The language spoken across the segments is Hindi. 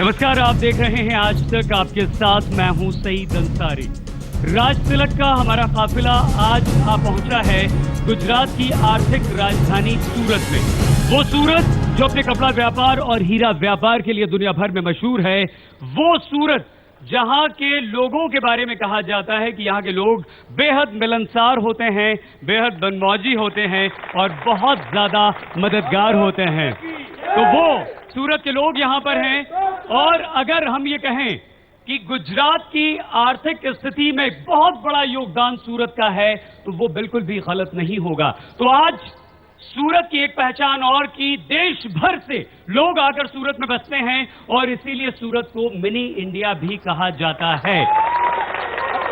नमस्कार, आप देख रहे हैं आज तक। आपके साथ मैं हूं सईद अंसारी। राज तिलक का हमारा काफिला आज पहुंचा है गुजरात की आर्थिक राजधानी सूरत में। वो सूरत जो अपने कपड़ा व्यापार और हीरा व्यापार के लिए दुनिया भर में मशहूर है। वो सूरत जहां के लोगों के बारे में कहा जाता है कि यहाँ के लोग बेहद मिलनसार होते हैं, बेहद बनमौजी होते हैं और बहुत ज्यादा मददगार होते हैं। तो वो सूरत के लोग यहाँ पर हैं। और अगर हम ये कहें कि गुजरात की आर्थिक स्थिति में बहुत बड़ा योगदान सूरत का है तो वो बिल्कुल भी गलत नहीं होगा। तो आज सूरत की एक पहचान और की, देश भर से लोग आकर सूरत में बसते हैं और इसीलिए सूरत को मिनी इंडिया भी कहा जाता है।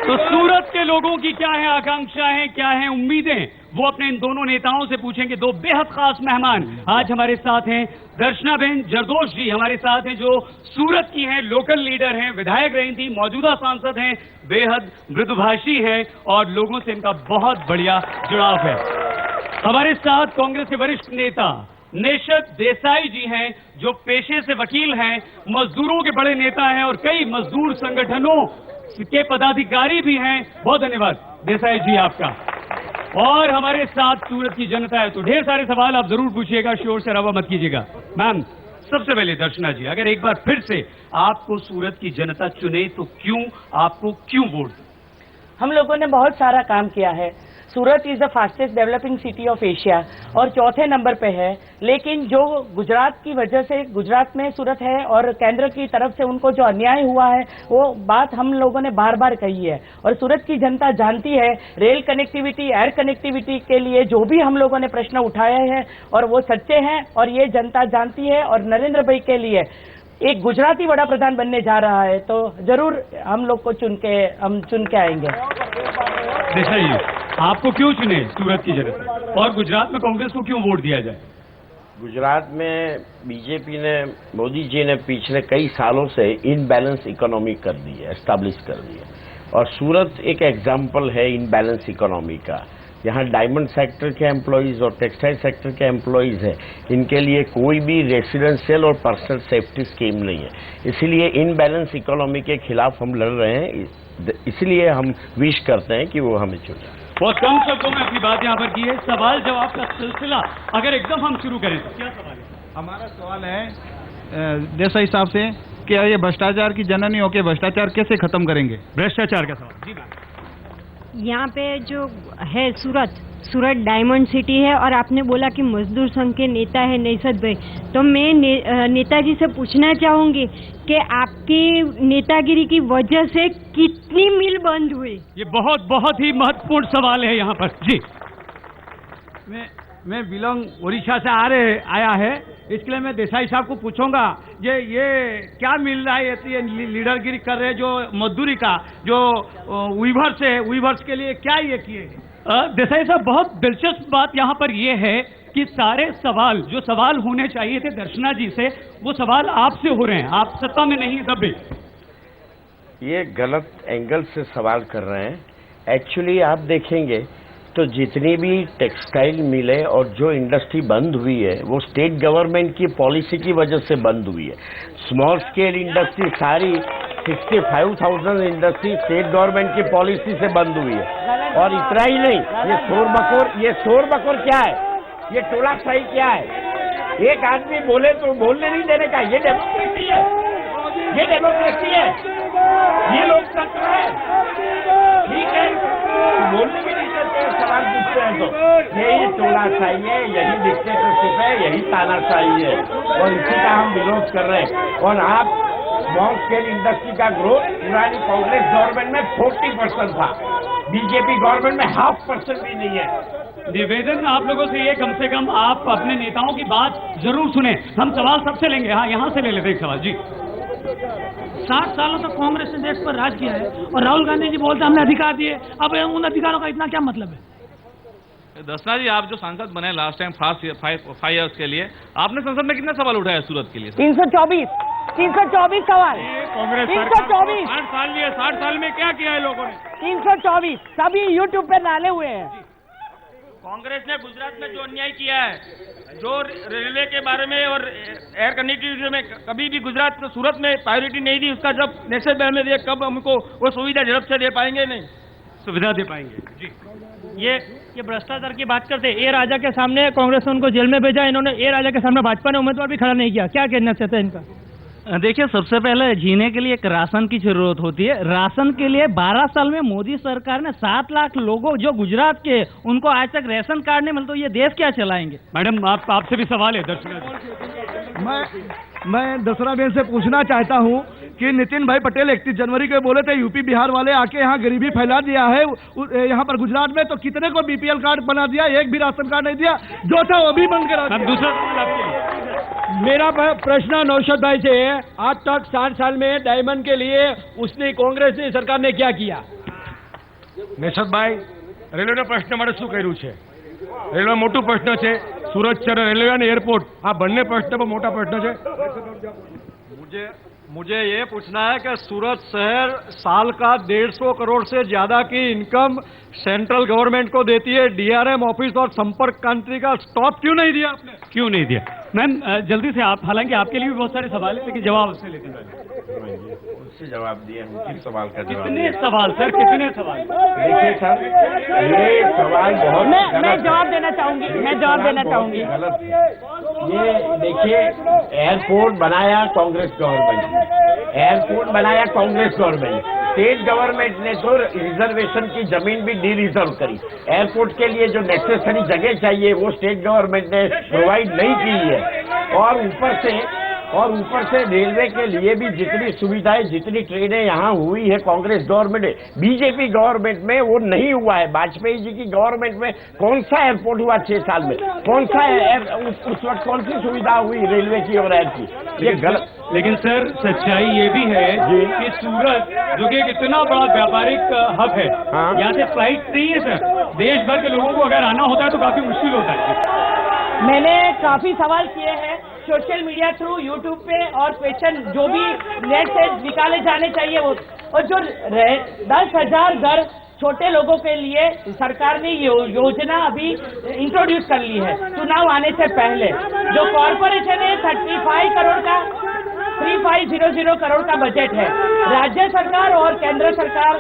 तो सूरत के लोगों की क्या है आकांक्षाएं, क्या है उम्मीदें, वो अपने इन दोनों नेताओं से पूछेंगे। दो बेहद खास मेहमान आज हमारे साथ हैं। दर्शनाबेन जरदोश जी हमारे साथ हैं, जो सूरत की हैं, लोकल लीडर हैं, विधायक रही थी, मौजूदा सांसद हैं, बेहद मृदुभाषी हैं और लोगों से इनका बहुत बढ़िया जुड़ाव है। हमारे साथ कांग्रेस के वरिष्ठ नेता नेशद देसाई जी हैं, जो पेशे से वकील हैं, मजदूरों के बड़े नेता हैं और कई मजदूर संगठनों के पदाधिकारी भी हैं। बहुत धन्यवाद देसाई जी आपका। और हमारे साथ सूरत की जनता है, तो ढेर सारे सवाल आप जरूर पूछिएगा, शोर शराबा मत कीजिएगा। मैम, सबसे पहले दर्शना जी, अगर एक बार फिर से आपको सूरत की जनता चुने तो आपको क्यों वोट? हम लोगों ने बहुत सारा काम किया है। Surat is the fastest developing city of Asia और चौथे नंबर पे है। लेकिन जो गुजरात की वजह से गुजरात में सूरत है और केंद्र की तरफ से उनको जो अन्याय हुआ है वो बात हम लोगों ने बार बार कही है। और सूरत की जनता जानती है, रेल कनेक्टिविटी, एयर कनेक्टिविटी के लिए जो भी हम लोगों ने प्रश्न उठाए हैं और वो सच्चे हैं और ये जनता जानती है। और नरेंद्र भाई के लिए एक गुजराती वड़ा प्रधान बनने जा रहा है तो जरूर हम लोग को चुन के आएंगे। देसाई जी, आपको क्यों चुने सूरत की जनता और गुजरात में कांग्रेस को क्यों वोट दिया जाए? गुजरात में बीजेपी ने, मोदी जी ने पिछले कई सालों से इनबैलेंस इकोनॉमी कर दी है, एस्टैब्लिश कर दी है। और सूरत एक एग्जाम्पल है इनबैलेंस इकोनॉमी का। यहाँ डायमंड सेक्टर के एम्प्लॉयज और टेक्सटाइल सेक्टर के एम्प्लॉयज हैं, इनके लिए कोई भी रेसिडेंशियल और पर्सनल सेफ्टी स्कीम नहीं है। इसीलिए इनबैलेंस इकोनॉमी के खिलाफ हम लड़ रहे हैं। इसलिए हम विश करते हैं कि वो हमें चुने। बहुत कम शब्दों में अपनी बात यहाँ पर की है। सवाल जवाब का सिलसिला अगर एकदम हम शुरू करें तो क्या सवाल है? हमारा सवाल है देसाई साहब से कि ये भ्रष्टाचार की जननी होकर भ्रष्टाचार कैसे खत्म करेंगे? भ्रष्टाचार का सवाल। जी मैम। यहाँ पे जो है सूरत डायमंड सिटी है और आपने बोला कि मजदूर संघ के नेता है नेशद भाई, तो मैं नेताजी से पूछना चाहूंगी कि आपकी नेतागिरी की वजह से कितनी मिल बंद हुई? ये बहुत ही महत्वपूर्ण सवाल है यहाँ पर। जी, मैं बिलोंग उड़ीसा से आया है, इसके लिए मैं देसाई साहब को पूछूंगा ये क्या मिल रहा है, ये लीडरगिरी कर रहे हैं जो मजदूरी का, जो वीवर्स है, वीवर्स के लिए क्या ये किए? देसाई साहब, बहुत दिलचस्प बात यहाँ पर यह है कि सारे सवाल जो सवाल होने चाहिए थे दर्शना जी से, वो सवाल आपसे हो रहे हैं। आप सत्ता में नहीं तब भी ये गलत एंगल से सवाल कर रहे हैं। एक्चुअली आप देखेंगे तो जितनी भी टेक्सटाइल मिलें और जो इंडस्ट्री बंद हुई है वो स्टेट गवर्नमेंट की पॉलिसी की वजह से बंद हुई है। स्मॉल स्केल इंडस्ट्री सारी 65,000 इंडस्ट्री स्टेट गवर्नमेंट की पॉलिसी से बंद हुई है। और इतना ही नहीं, ये शोर बकोर क्या है, ये टोलाशाही क्या है? एक आदमी बोले तो बोलने नहीं देने का, ये डेमोक्रेसी है, ये डेमोक्रेसी है, ये लोकतंत्र है। ठीक है, बोलने भी नहीं देते, सवाल पूछते हैं तो यही टोलाशाही है, यही डिक्टेटरशिप है, यही तानाशाही है और इसी का हम विरोध कर रहे हैं। और आप स्मॉल स्केल इंडस्ट्री का ग्रोथ पुरानी कांग्रेस गवर्नमेंट में 40% था, बीजेपी गवर्नमेंट में 0.5% भी नहीं है। निवेदन आप लोगों से ये, कम से कम आप अपने नेताओं की बात जरूर सुने। हम सवाल सबसे लेंगे। हाँ, यहाँ से ले लेते एक सवाल। जी, 60 सालों तक कांग्रेस ने देश पर राज किया है और राहुल गांधी जी बोलते हमने अधिकार दिए, अब उन अधिकारों का इतना क्या मतलब है? दर्शना जी, आप जो सांसद बने लास्ट टाइम 5 ईयर्स के लिए, आपने संसद में कितने सवाल उठाए सूरत के लिए? 324 सवाल। कांग्रेस 324 60 साल में क्या किया है लोगों ने? 324 सभी यूट्यूब पे डाले हुए हैं। कांग्रेस ने गुजरात में जो अन्याय किया है, जो रेलवे के बारे में और एयर कनेक्टिविटी में कभी भी गुजरात में, सूरत में प्रायोरिटी नहीं दी, उसका जब नेशनल बैंक में दिए, कब हमको वो सुविधा झड़प से दे पाएंगे? नहीं सुविधा दे पाएंगे जी। ये भ्रष्टाचार की बात करते हैं। ए राजा के सामने कांग्रेस ने उनको जेल में भेजा, इन्होंने ए राजा के सामने भाजपा ने उम्मीदवार भी खड़ा नहीं किया। क्या कहना चाहते हैं इनका? देखिए, सबसे पहले जीने के लिए एक राशन की जरूरत होती है। राशन के लिए 12 साल में मोदी सरकार ने 7 लाख लोगों जो गुजरात के, उनको आज तक राशन कार्ड नहीं मिलता, तो ये देश क्या चलाएंगे? मैडम आपसे भी सवाल है दर्शक। मैं दसरा बेन से पूछना चाहता हूं कि नितिन भाई पटेल 31 जनवरी को बोले थे यूपी बिहार वाले आके यहाँ गरीबी फैला दिया है यहाँ पर गुजरात में, तो कितने को बीपीएल कार्ड बना दिया, एक भी राशन कार्ड नहीं दिया, जो था वो भी बंद करा दिया। दूसरा सवाल आपके। मेरा प्रश्न नौशाद भाई से है, आज तक 60 साल में डायमंड के लिए उसने कांग्रेस ने सरकार ने क्या किया? નૌશાદ ભાઈ, રેલવેનો પ્રશ્ન મારે શું કર્યું છે? રેલવે મોટું પ્રશ્ન છે, સુરત શહેર રેલવે અને એરપોર્ટ, આ બંને પ્રશ્ન પર મોટા પ્રશ્ન છે। मुझे ये पूछना है कि सूरत शहर साल का 150 करोड़ से ज्यादा की इनकम सेंट्रल गवर्नमेंट को देती है, डीआरएम ऑफिस और संपर्क क्रांति का स्टॉप क्यों नहीं दिया आपने? क्यों नहीं दिया? मैम जल्दी से आप, हालांकि आपके लिए भी बहुत सारे सवाल है, लेकिन जवाब उससे लेते हैं। उससे जवाब दिए, किस सवाल का जवाब? कितने सवाल सर, कितने सवाल? देखिए सर, ये सवाल बहुत मैं जवाब देना चाहूंगी, मैं जवाब देना चाहूंगी। गलत है। ये देखिए, एयरपोर्ट बनाया कांग्रेस गवर्नमेंट, एयरपोर्ट बनाया कांग्रेस गवर्नमेंट, स्टेट गवर्नमेंट ने तो रिजर्वेशन की जमीन भी डी रिजर्व करी। एयरपोर्ट के लिए जो नेसेसरी जगह चाहिए वो स्टेट गवर्नमेंट ने प्रोवाइड नहीं की है, और ऊपर से रेलवे के लिए भी जितनी सुविधाएं, जितनी ट्रेनें यहाँ हुई है कांग्रेस गवर्नमेंट, बीजेपी गवर्नमेंट में वो नहीं हुआ है। वाजपेयी जी की गवर्नमेंट में कौन सा एयरपोर्ट हुआ 6 साल में? कौन सा उस वक्त कौन सी सुविधा हुई रेलवे की और एयर की? ये गलत। लेकिन सर सच्चाई ये भी है कि सूरत जो कि एक इतना बड़ा व्यापारिक हब है, यहाँ से फ्लाइट नहीं है सर, देश भर के लोगों को अगर आना होता है तो काफी मुश्किल होता है। मैंने काफी सवाल किए हैं सोशल मीडिया थ्रू, यूट्यूब पे, और क्वेश्चन जो भी नेट से निकाले जाने चाहिए वो, और जो 10,000 घर छोटे लोगों के लिए सरकार ने योजना अभी इंट्रोड्यूस कर ली है चुनाव आने से पहले। जो कॉर्पोरेशन है 3500 करोड़ का बजट है। राज्य सरकार और केंद्र सरकार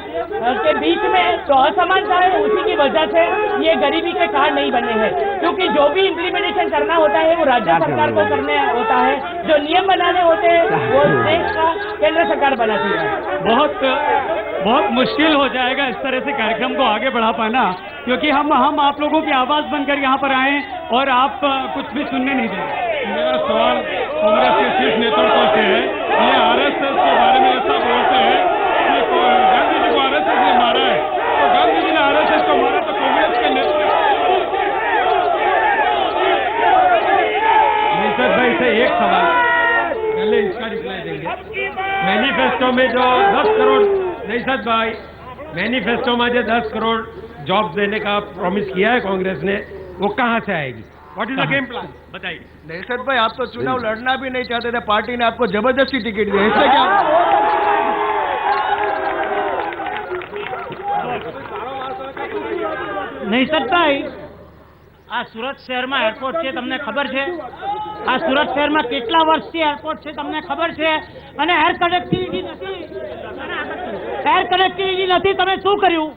के बीच में जो असमानता है उसी की वजह से ये गरीबी के कार्ड नहीं बने हैं, क्योंकि जो भी इम्प्लीमेंटेशन करना होता है वो राज्य सरकार को करने होता है, जो नियम बनाने होते हैं वो देश का केंद्र सरकार बनाती है। बहुत मुश्किल हो जाएगा इस तरह से कार्यक्रम को आगे बढ़ा पाना, क्योंकि हम आप लोगों की आवाज बनकर यहाँ पर आए और आप कुछ भी सुनने नहीं देंगे। मेरा सवाल कांग्रेस के शीर्ष नेतृत्व से है, ये आरएसएस के बारे में ऐसा बोलते हैं कि गांधी जी को आरएसएस ने मारा है, तो गांधी जी ने आरएसएस को मारा, तो कांग्रेस के निशद भाई से एक सवाल, पहले इसका रिप्लाई देंगे। मैनिफेस्टो में जो 10 करोड़, निशद भाई, मैनिफेस्टो में जो 10 करोड़ जॉब्स देने का प्रॉमिस किया है कांग्रेस ने, वो कहाँ से आएगी? What is the game plan? बताइए। निशद भाई, आप तो चुनाव लड़ना भी नहीं चाहते थे, पार्टी ने आपको जबरदस्ती टिकट दी, इससे क्या? નિશદ ભાઈ, આ સુરત શહેરમાં એરપોર્ટ છે તમને ખબર છે? આ સુરત શહેરમાં કેટલા વર્ષથી એરપોર્ટ છે તમને ખબર છે? અને એર કનેક્ટિવિટી નથી, તમે શું કર્યું?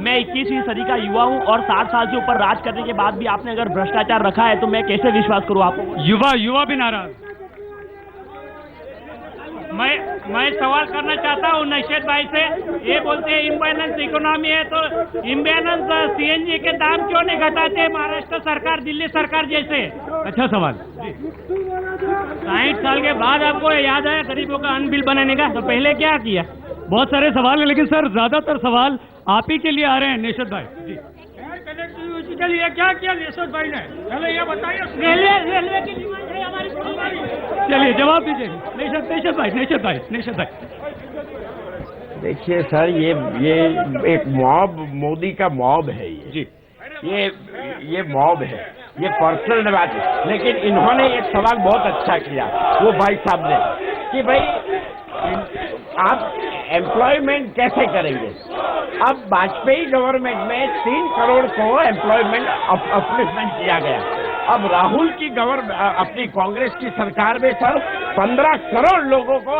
मैं 21वीं सदी का युवा हूँ और 60 साल से ऊपर राज करने के बाद भी आपने अगर भ्रष्टाचार रखा है तो मैं कैसे विश्वास करूँ आपको? युवा भी नाराज। मैं सवाल करना चाहता हूँ निशद भाई से। ये बोलते हैं इम्बैलेंस इकोनॉमी है, तो इम्बैलेंस सीएनजी के दाम क्यों नहीं घटाते महाराष्ट्र सरकार, दिल्ली सरकार जैसे? अच्छा सवाल। 60 साल के बाद आपको याद आया गरीबों का अन्न बिल बनाने का, तो पहले क्या किया? बहुत सारे सवाल है, लेकिन सर ज्यादातर सवाल आप ही के लिए आ रहे हैं निशद भाई जी। कनेक्टिविटी के लिए क्या किया निशद भाई ने, पहले ये बताइए। रेलवे की डिमांड है हमारी। चलिए जवाब दीजिए निशद भाई। देखिए सर, ये एक मॉब, मोदी का मॉब है ये जी, ये मॉब है, ये पर्सनल बात है। लेकिन इन्होंने एक सवाल बहुत अच्छा किया वो भाई साहब ने कि भाई आप एम्प्लॉयमेंट कैसे करेंगे? अब वाजपेयी गवर्नमेंट में 3 करोड़ को एम्प्लॉयमेंट अपलिफ्टमेंट किया गया। अब राहुल की अपनी कांग्रेस की सरकार में सर 15 करोड़ लोगों को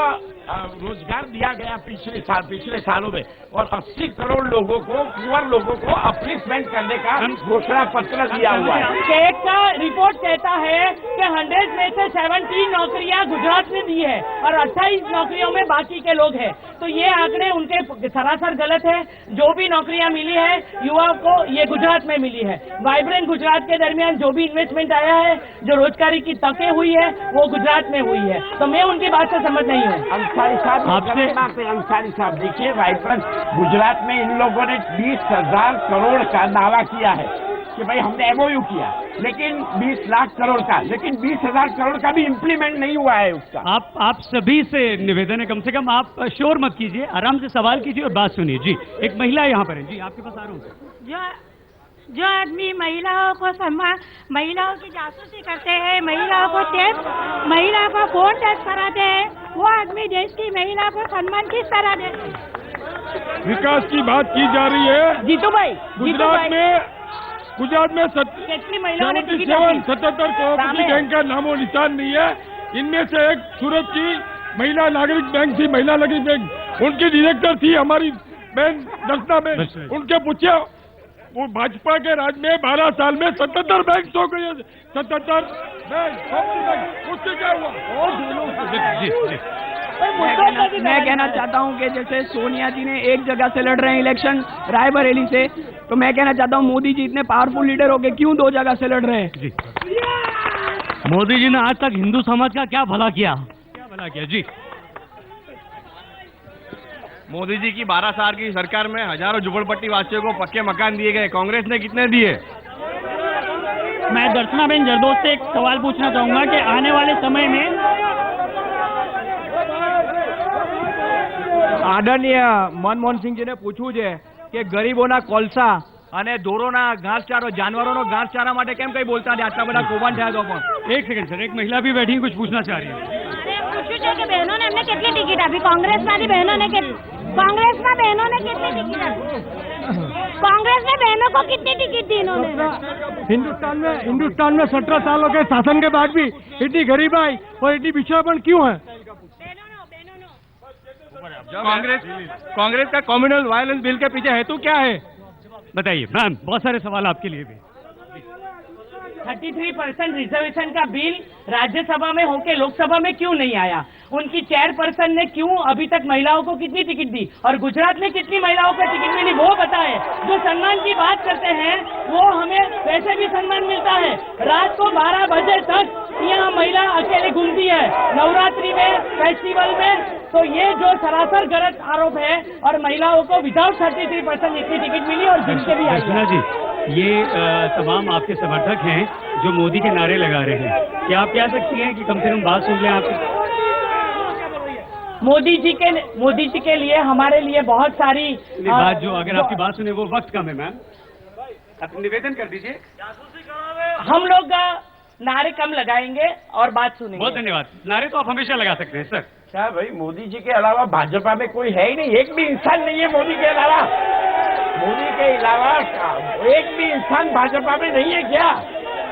रोजगार दिया गया पिछले सालों में, और 80 करोड़ लोगों को, पुअर लोगों को अपलिफ्टमेंट करने का घोषणा पत्र दिया हुआ है। स्टेट का रिपोर्ट कहता है कि 100 में से 70 नौकरियां गुजरात में दी है और 28 नौकरियों में बाकी के लोग हैं। तो ये आंकड़े उनके सरासर गलत है। जो भी नौकरियां मिली है युवाओं को, ये गुजरात में मिली है। वाइब्रेंट गुजरात के दरमियान जो भी इन्वेस्टमेंट आया है, जो रोजगारी की तकें हुई है, वो गुजरात में हुई है। तो मैं उनकी बात से सहमत नहीं हूँ। अंसारी साहब देखिए, वाइब्रेंट गुजरात में इन लोगों ने 20,000 करोड़ का दावा किया है कि भाई हमने MOU किया, लेकिन 20 लाख करोड़ का, लेकिन 20,000 करोड़ का भी इम्प्लीमेंट नहीं हुआ है उसका। आप सभी से निवेदन है, कम से कम आप शोर मत कीजिए, आराम से सवाल कीजिए और बात सुनिए। जी, एक महिला यहाँ पर है। जी, आपके पास आ रहा हूँ। जो आदमी महिलाओं को सम्मान, महिलाओं की जासूसी करते हैं, महिलाओं को फोन टच कराते हैं, वो आदमी देश की महिला को सम्मान किस तरह दे? विकास की बात की जा रही है। जीतू भाई, गुजरात में कितनी महिलाओं ने 77 कोऑपरेटिव बैंक का नामो निशान नहीं है। इनमें से एक सूरत की महिला नागरिक बैंक थी, महिला नागरिक बैंक, उनकी डायरेक्टर थी हमारी बहन दर्शना में। उनके पूछे, वो भाजपा के राज में 12 साल में 77 बैंक हो गए। 77 बैंक, उससे क्या हुआ? मैं कहना चाहता हूं कि जैसे सोनिया जी ने एक जगह से लड़ रहे हैं इलेक्शन रायबरेली से, तो मैं कहना चाहता हूं मोदी जी इतने पावरफुल लीडर हो गए, क्यों 2 जगह से लड़ रहे हैं? जी, मोदी जी ने आज तक हिंदू समाज का क्या भला किया? जी, मोदी जी की 12 साल की सरकार में हजारों झुपड़पट्टी वासियों को पक्के मकान दिए गए, कांग्रेस ने कितने दिए? मैं दर्शनाबेन जरदोश से एक सवाल पूछना चाहूंगा कि आने वाले समय में આદરણીય મનમોહન સિંહજીને પૂછવું છે કે ગરીબોના કોલસા અને ઢોરોના ઘાસચારો, जानवरों घासचारा માટે કેમ કઈ બોલતા નથી? આટલા બધા કૌભાંડ થયા તો પણ। एक सेकंड सर, एक महिला भी बैठी है, कुछ पूछना चाह रही है। पूछ્યું છે કે બહેનોને એમને કેટલી ટિકિટ આપી? કોંગ્રેસમાંથી બહેનોને कांग्रेसમાં બહેનોને કેટલી ટિકિટ આપી? कांग्रेस ने बहनों को कितनी टिकट दी इन्होंने? हिंदुस्तान में 17 सालों के शासन के बाद भी इतनी गरीबाई और इतनी पिछड़ापन क्यों है? कांग्रेस का कम्युनल वायलेंस बिल के पीछे हेतु क्या है? बताइए मैम, बहुत सारे सवाल आपके लिए भी। 33% रिजर्वेशन का बिल राज्यसभा में होके लोकसभा में क्यों नहीं आया? उनकी चेयरपर्सन ने क्यों अभी तक महिलाओं को कितनी टिकट दी और गुजरात में कितनी महिलाओं को टिकट मिली वो बताए। जो सम्मान की बात करते हैं वो हमें वैसे भी सम्मान मिलता है। रात को 12 बजे तक यहाँ महिला अकेले घूमती है नवरात्रि में, फेस्टिवल में। तो ये जो सरासर गलत आरोप है और महिलाओं को विदाउट 33% इतनी टिकट मिली और जिनके भी दर्शना जी, ये तमाम आपके समर्थक हैं जो मोदी के नारे लगा रहे हैं। क्या आप कह सकती हैं कि कम से कम बात सुन लें आप? मोदी जी के लिए हमारे लिए बहुत सारी बात, जो अगर आपकी बात सुने वो वक्त कम है मैम, आप निवेदन कर दीजिए। हम लोग नारे कम लगाएंगे और बात सुनेंगे। बहुत धन्यवाद। नारे तो आप हमेशा लगा सकते हैं सर। क्या भाई, मोदी जी के अलावा भाजपा में कोई है ही नहीं, एक भी इंसान नहीं है मोदी के अलावा। मोदी के अलावा एक भी इंसान भाजपा में नहीं है क्या?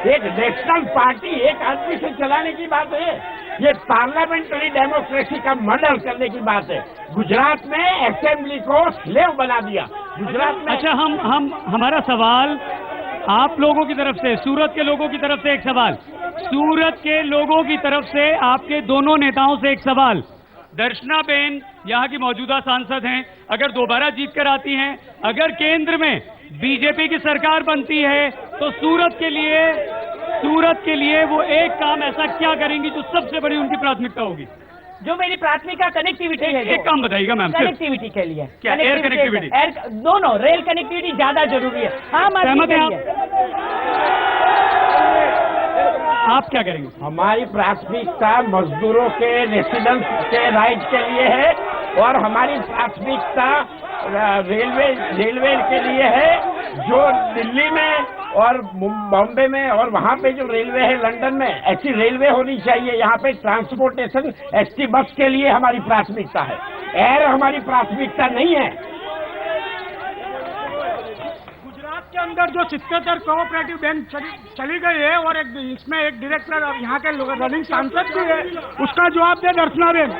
एक नेशनल पार्टी एक आदमी से चलाने की बात है। ये पार्लियामेंट्री डेमोक्रेसी का मर्डर करने की बात है। गुजरात में असेंबली को स्लेव बना दिया गुजरात में। अच्छा, हमारा सवाल आप लोगों की तरफ से, सूरत के लोगों की तरफ से एक सवाल, सूरत के लोगों की तरफ से आपके दोनों नेताओं से एक सवाल। दर्शनाबेन यहाँ की मौजूदा सांसद हैं, अगर दोबारा जीत कर आती हैं, अगर केंद्र में बीजेपी की सरकार बनती है तो सूरत के लिए वो एक काम ऐसा क्या करेंगी जो सबसे बड़ी उनकी प्राथमिकता होगी? जो मेरी प्राथमिकता कनेक्टिविटी है। एक काम बताइएगा मैम। कनेक्टिविटी के लिए क्या? Air connectivity? दोनों रेल कनेक्टिविटी ज्यादा जरूरी है। हाँ, सहमत हैं आप क्या करेंगे? हमारी प्राथमिकता मजदूरों के रेसिडेंस के राइट के लिए है और हमारी प्राथमिकता रेलवे के लिए है। जो दिल्ली में और बॉम्बे में और वहाँ पे जो रेलवे है लंदन में, ऐसी रेलवे होनी चाहिए। यहाँ पे ट्रांसपोर्टेशन एसटी बस के लिए हमारी प्राथमिकता है, एयर हमारी प्राथमिकता नहीं है। अंदर जो 77 कोऑपरेटिव बैंक चली गई है और इसमें एक डायरेक्टर यहाँ के रनिंग सांसद भी है, उसका जवाब दे दर्शनाबेन।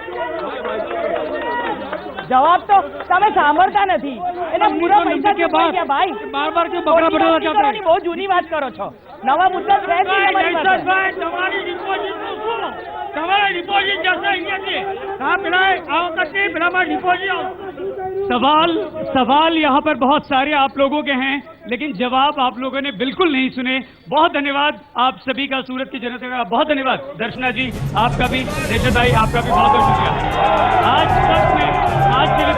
જવાબ તો તમે સાંભળતા નથી એને પૂરા પૈસા के बाद ભાઈ बार क्यों बकरा बटोरा चाहते हैं? બહુ જૂની વાત કરો છો નવા મુદ્દા છે જ નહીં તમારી પાસે. તમારી ડિપોઝિટ શું? તમારા ડિપોઝિટ જશે અહીંયાથી હા પેલા આ વખતે પેલામાં ડિપોઝિટ सवाल यहाँ पर बहुत सारे आप लोगों के हैं, लेकिन जवाब आप लोगों ने बिल्कुल नहीं सुने। बहुत धन्यवाद आप सभी का, सूरत की जनता का बहुत धन्यवाद। दर्शना जी आपका भी, नेशद भाई आपका भी बहुत बहुत शुक्रिया। आज तक में आज के लिए